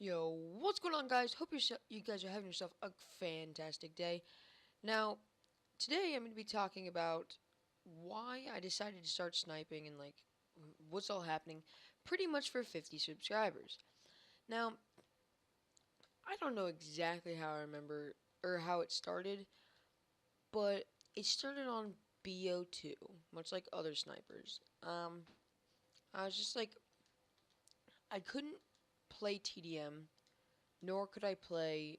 Yo, what's going on, guys? Hope you guys are having yourself a fantastic day. Now, today I'm going to be talking about why I decided to start sniping and what's all happening pretty much for 50 subscribers. Now, I don't know exactly how I remember or how it started, but it started on BO2, much like other snipers. I was just like, I couldn't play TDM, nor could I play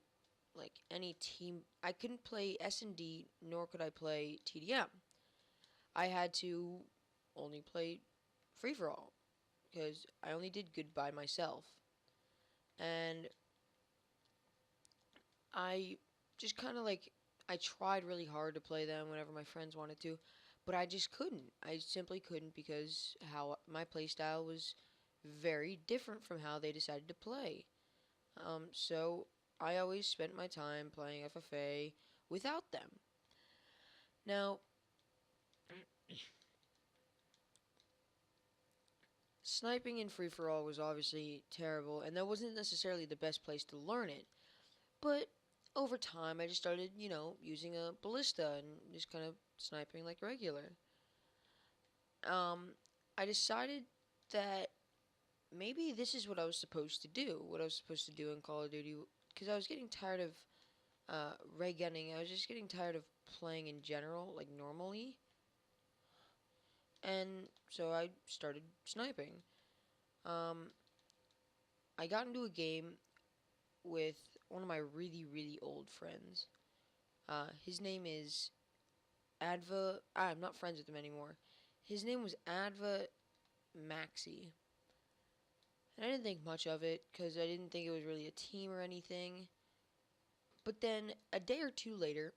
any team. I couldn't play S&D, nor could I play TDM. I had to only play free for all because I only did good by myself, and I just kind of I tried really hard to play them whenever my friends wanted to, but I just couldn't. I simply couldn't because how my playstyle was very different from how they decided to play. So I always spent my time playing FFA without them. Now, sniping in free for all was obviously terrible, and that wasn't necessarily the best place to learn it. But over time, I just started, using a ballista and just kind of sniping like regular. Um, I decided that maybe this is what I was supposed to do, what I was supposed to do in Call of Duty, because I was getting tired of ray gunning. I was just getting tired of playing in general, like normally, and so I started sniping. Um, I got into a game with one of my really, really old friends. His name is Adva. I'm not friends with him anymore. His name was Adva Maxi. And I didn't think much of it because I didn't think it was really a team or anything. But then a day or two later,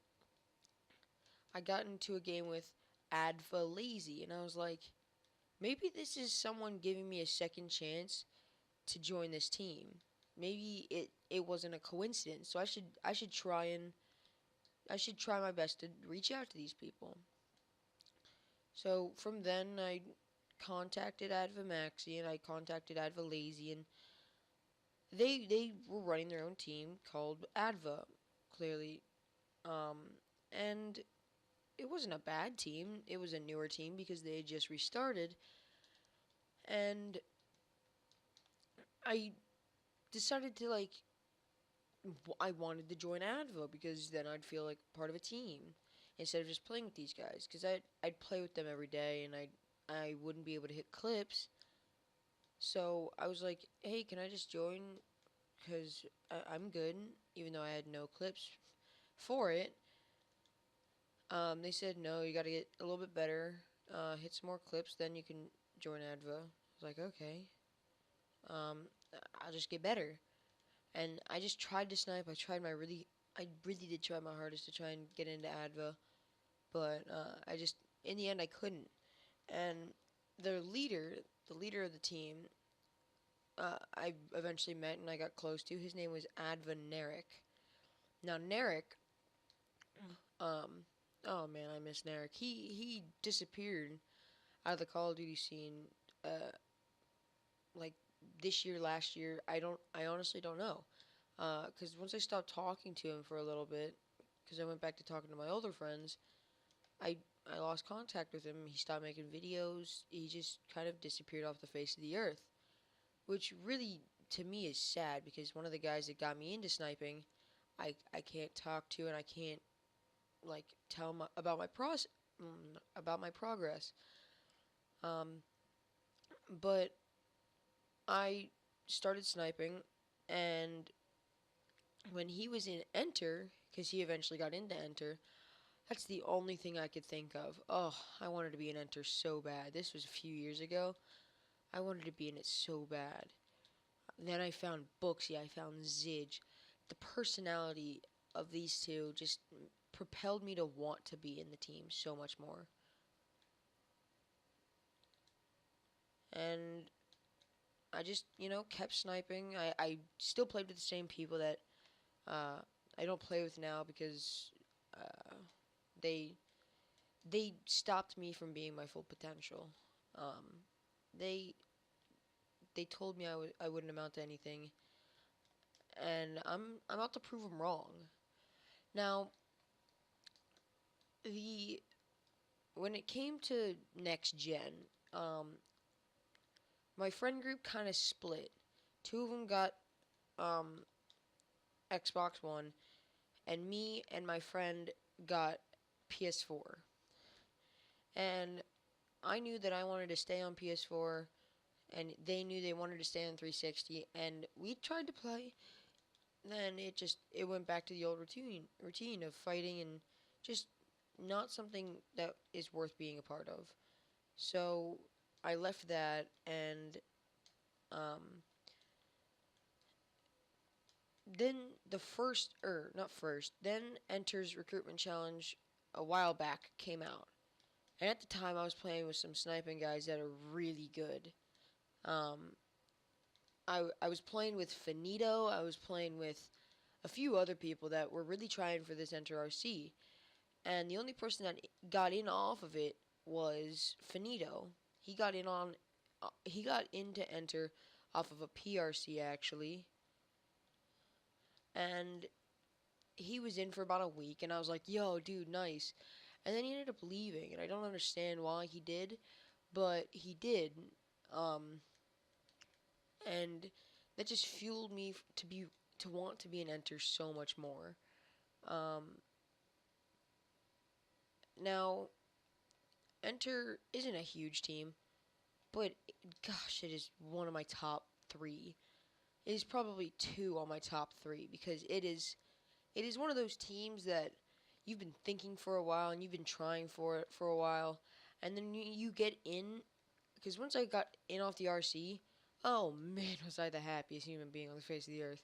I got into a game with Adva Lazy, and I was like, maybe this is someone giving me a second chance to join this team. Maybe it wasn't a coincidence. So I should try my best to reach out to these people. So from then, I contacted Advamaxi and I contacted Advalazy, and they were running their own team called Adva, clearly. And it wasn't a bad team. It was a newer team because they had just restarted, and I decided to I wanted to join Adva because then I'd feel like part of a team instead of just playing with these guys. Because I'd play with them every day and I wouldn't be able to hit clips. So I was like, hey, can I just join? Because I'm good, even though I had no clips for it. They said no, you got to get a little bit better, hit some more clips, then you can join Adva. I was like, okay, um, I'll just get better. And I just tried to snipe. I really did try my hardest to try and get into Adva, but in the end, I couldn't. And the leader of the team, I eventually met and I got close to. His name was Adva Narek. Now Narek, um, oh man, I miss Narek. He disappeared out of the Call of Duty scene, uh, like this year, last year. I honestly don't know. Because once I stopped talking to him for a little bit, because I went back to talking to my older friends, I lost contact with him. He stopped making videos. He just kind of disappeared off the face of the earth, which really to me is sad because one of the guys that got me into sniping, I can't talk to and I can't tell him about about my progress. Um, but I started sniping, and when he was in Enter, because he eventually got into Enter, that's the only thing I could think of. Oh, I wanted to be in Enter so bad. This was a few years ago. I wanted to be in it so bad. Then I found Booksy, I found Zidge. The personality of these two just propelled me to want to be in the team so much more. And I just, kept sniping. I still played with the same people that uh, I don't play with now because uh, they they stopped me from being my full potential. Um, they they told me I wouldn't amount to anything, and I'm about to prove them wrong. Now, the when it came to next gen, um, my friend group kind of split. Two of them got um, Xbox One, and me and my friend got PS4. And I knew that I wanted to stay on PS4, and they knew they wanted to stay on 360, and we tried to play. Then it went back to the old routine of fighting and just not something that is worth being a part of. So I left that, and um, then the first, or not first, then Enter's Recruitment Challenge a while back came out. And at the time, I was playing with some sniping guys that are really good. Um, I was playing with Finito. I was playing with a few other people that were really trying for this Enter RC. And the only person that got in off of it was Finito. He got in on, he got into Enter off of a PRC actually, and he was in for about a week. And I was like, "Yo, dude, nice." And then he ended up leaving, and I don't understand why he did, but he did. Um, and that just fueled me to want to be an Enter so much more. Um, Now, Enter isn't a huge team, but gosh, it is one of my top three. It is probably two on my top three because it is one of those teams that you've been thinking for a while and you've been trying for it for a while, and then you get in. Because once I got in off the RC, oh man, was I the happiest human being on the face of the earth.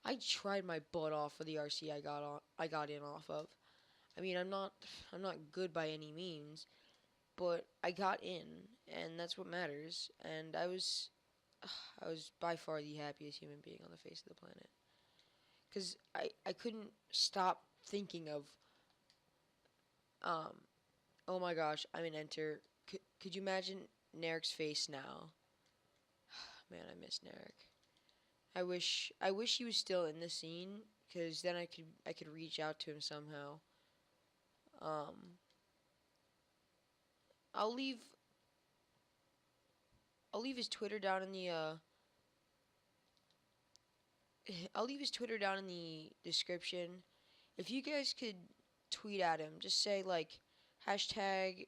I tried my butt off for the RC I got in off of. I mean, I'm not good by any means, but I got in, and that's what matters. And I was by far the happiest human being on the face of the planet. Cause I couldn't stop thinking of, um, oh my gosh, I'm an Enter. Could you imagine Narek's face now? Man, I miss Narek. I wish he was still in the scene, cause then I could reach out to him somehow. Um, I'll leave I'll leave his Twitter down in the I'll leave his Twitter down in the description. If you guys could tweet at him, just say like hashtag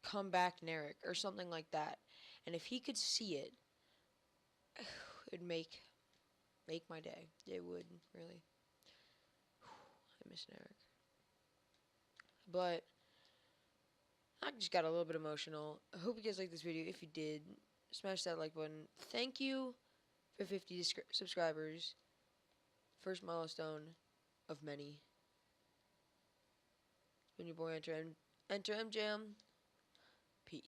comeback Narek or something like that. And if he could see it, it'd make my day. It would really. I miss Narek. But I just got a little bit emotional. I hope you guys liked this video. If you did, smash that like button. Thank you for 50 subscribers. First milestone of many. When your boy enter MJM.